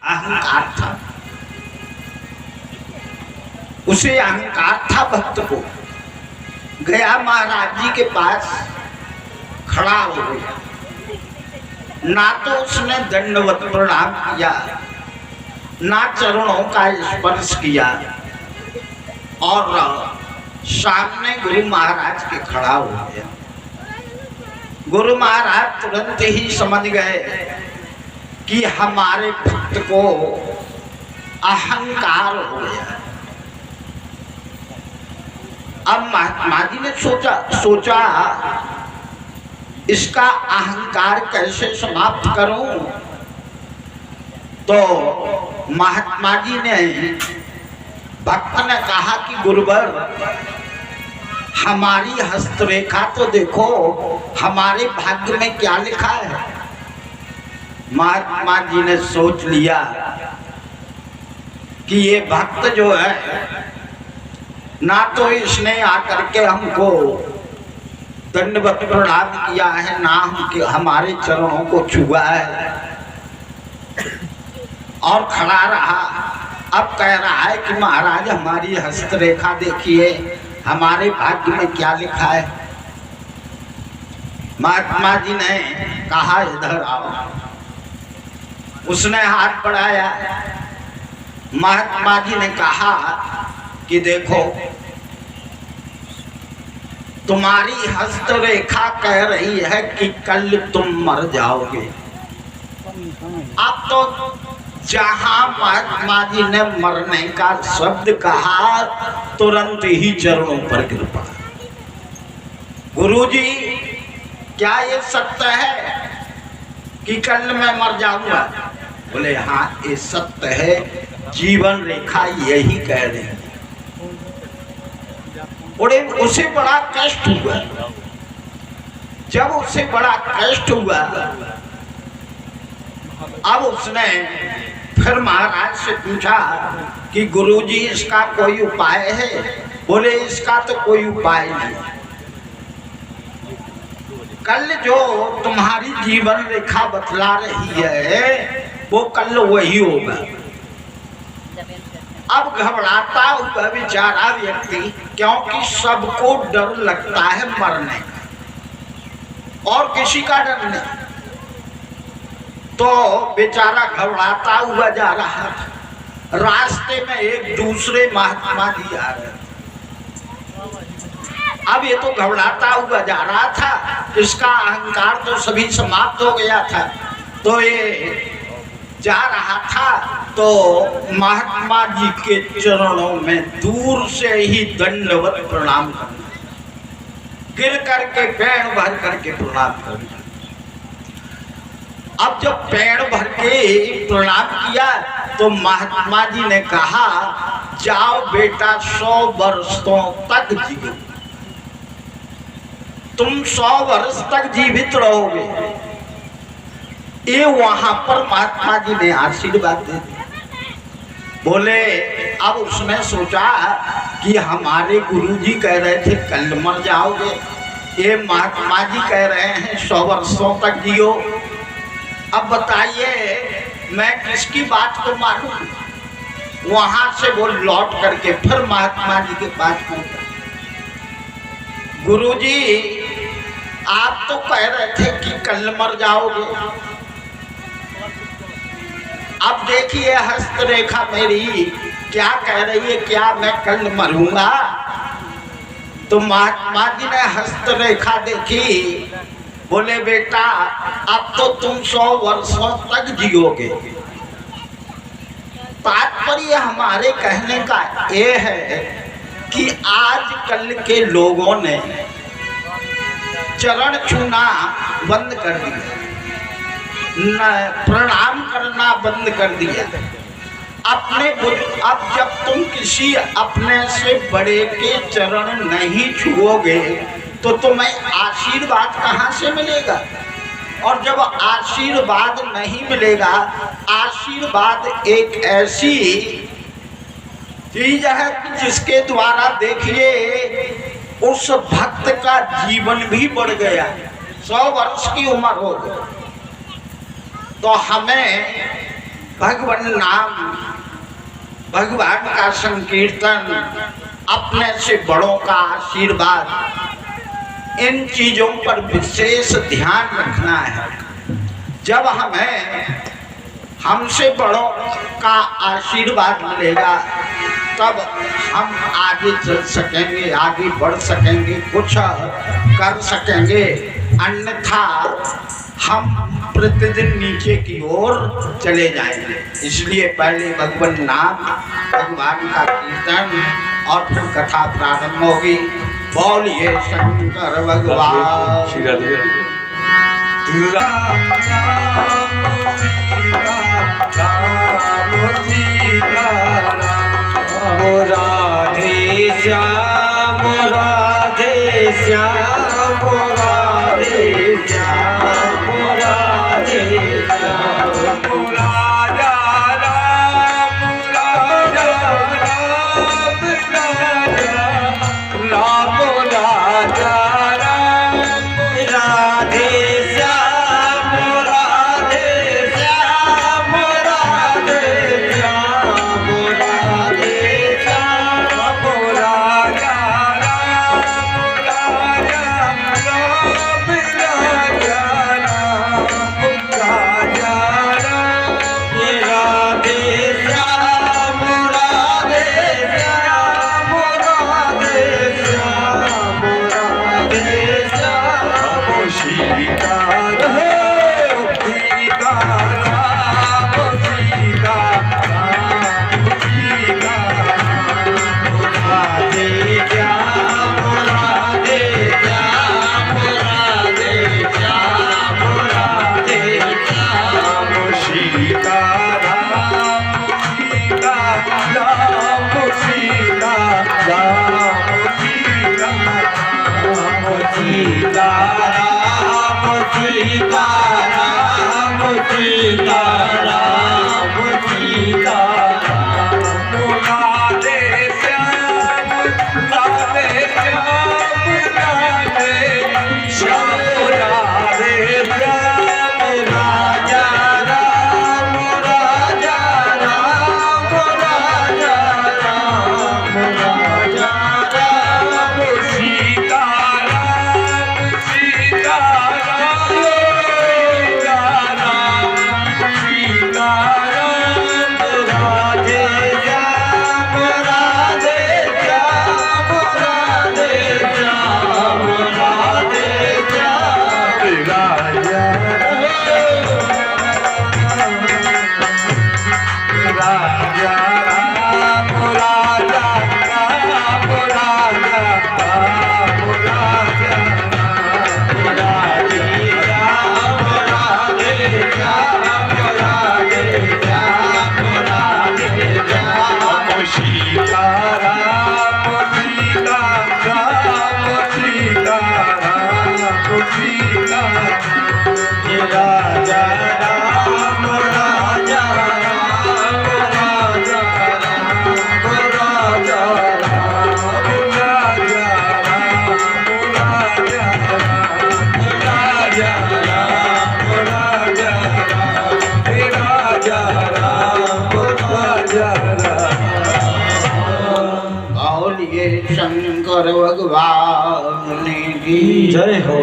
अहंकार था, उसे अहंकार था भक्त को। गया महाराज जी के पास, खड़ा हो गया, ना तो उसने दंडवत प्रणाम किया, ना चरणों का स्पर्श किया, और सामने गुरु महाराज के खड़ा हो गया। गुरु महाराज तुरंत ही समझ गए कि हमारे भक्त को अहंकार हो गया। अब महात्मा जी ने सोचा इसका अहंकार कैसे समाप्त करूं। तो महात्मा जी ने, भक्त ने कहा कि गुरुवर, हमारी हस्तरेखा तो देखो, हमारे भाग्य में क्या लिखा है। महात्मा जी ने सोच लिया कि ये भक्त जो है, ना तो इसने आकर के हमको दंडवत प्रणाम किया है, ना हमारे चरणों को छुआ है, और खड़ा रहा। अब कह रहा है कि महाराज हमारी हस्तरेखा देखिए, हमारे भाग्य में क्या लिखा है। महात्मा जी ने कहा इधर आओ। उसने हाथ बढ़ाया। महात्मा जी ने कहा कि देखो, तुम्हारी हस्तरेखा कह रही है कि कल तुम मर जाओगे। अब तो जहां महात्मा जी ने मरने का शब्द कहा, तुरंत ही चरणों पर गिर पड़ा। गुरुजी, क्या ये सत्य है कि कल मैं मर जाऊंगा? बोले हाँ, ये सत्य है, जीवन रेखा यही कह रही है। उसे बड़ा कष्ट हुआ। जब उसे बड़ा कष्ट हुआ, अब उसने फिर महाराज से पूछा कि गुरुजी, इसका कोई उपाय है? बोले इसका तो कोई उपाय नहीं। कल जो तुम्हारी जीवन रेखा बतला रही है, वो कल वही होगा। अब घबराता हुआ बेचारा व्यक्ति, क्योंकि सबको डर लगता है मरने का, और किसी का डर नहीं, तो बेचारा घबराता हुआ जा रहा था। रास्ते में एक दूसरे महात्मा जी आ रहे। अब ये तो घबराता हुआ जा रहा था, इसका अहंकार तो सभी समाप्त हो गया था। तो ये जा रहा था, तो महात्मा जी के चरणों में दूर से ही दंडवत प्रणाम करना, गिर करके पैर भर करके प्रणाम करना। अब जब पैर भर के प्रणाम किया, तो महात्मा जी ने कहा, जाओ बेटा, 100 वर्षों तक जियो, तुम 100 वर्ष तक जीवित रहोगे। ये वहां पर महात्मा जी ने आशीर्वाद दे दिया। बोले, अब उसने सोचा कि हमारे गुरुजी कह रहे थे कल मर जाओगे, ये महात्मा जी कह रहे हैं 100 वर्षों तक जियो। अब बताइए मैं किसकी बात को मानूं। वहां से वो लौट करके फिर महात्मा जी के पास पहुंचा। गुरुजी, आप तो कह रहे थे कि कल मर जाओगे, अब देखिए हस्तरेखा मेरी क्या कह रही है, क्या मैं कल मरूंगा? तो महात्मा जी ने हस्तरेखा देखी। बोले बेटा, अब तो तुम 100 वर्षों तक जियोगे। तात्पर्य हमारे कहने का ये है कि आजकल के लोगों ने चरण छूना बंद कर दिया, प्रणाम करना बंद कर दिया। अब जब तुम किसी अपने से बड़े के चरण नहीं छुओगे, तो तुम्हें आशीर्वाद कहाँ से मिलेगा? और जब आशीर्वाद नहीं मिलेगा, आशीर्वाद एक ऐसी चीज है जिसके द्वारा देखिए उस भक्त का जीवन भी बढ़ गया, 100 वर्ष की उम्र हो गई। तो हमें भगवान नाम, भगवान का संकीर्तन, अपने से बड़ों का आशीर्वाद, इन चीजों पर विशेष ध्यान रखना है। जब हमें हमसे बड़ों का आशीर्वाद मिलेगा तब हम आगे चल सकेंगे, आगे बढ़ सकेंगे, कुछ कर सकेंगे, अन्यथा हम प्रतिदिन नीचे की ओर चले जाएंगे। इसलिए पहले भगवान नाम, भगवान का कीर्तन और फिर कथा प्रारंभ होगी। बोलिए शंकर भगवान। राधे श्याम राधे श्याम राधे श्याम राधे श्याम राजा राम राजा राम राम राजा राम राधे श्याम राधे श्याम राधे श्याम राधे श्याम राजा राम राजा राम राजा राम राजा राम राधे श्याम राधे श्याम राधे श्याम राधे श्याम सीता सीता राम सीता राम सीता राधे श्याम राधे श्याम राधे श्याम राधे श्याम सीता राम सीता राम सीता राम सीता राम सीता राम सीता राम सीता राम सीता राम राधे श्याम राधे श्याम राधे श्याम राधे श्याम राजा राम राजा राम राजा राम राजा राम सीता राम सीता राम सीता राम राधे श्याम राधे श्याम राधे श्याम राधे श्याम राजा राजा राम राजा राम राजा राम राजा राधे राम राधे श्याम राधे श्याम राधे श्याम सीता राम सीता राम सीता राम सीता राजा राम राजा राम राजा राम राजा राम राजा राम राजा राम राजा राम राजा राम राजा राम राजा राम। बोलिए शंकर भगवान की जय हो।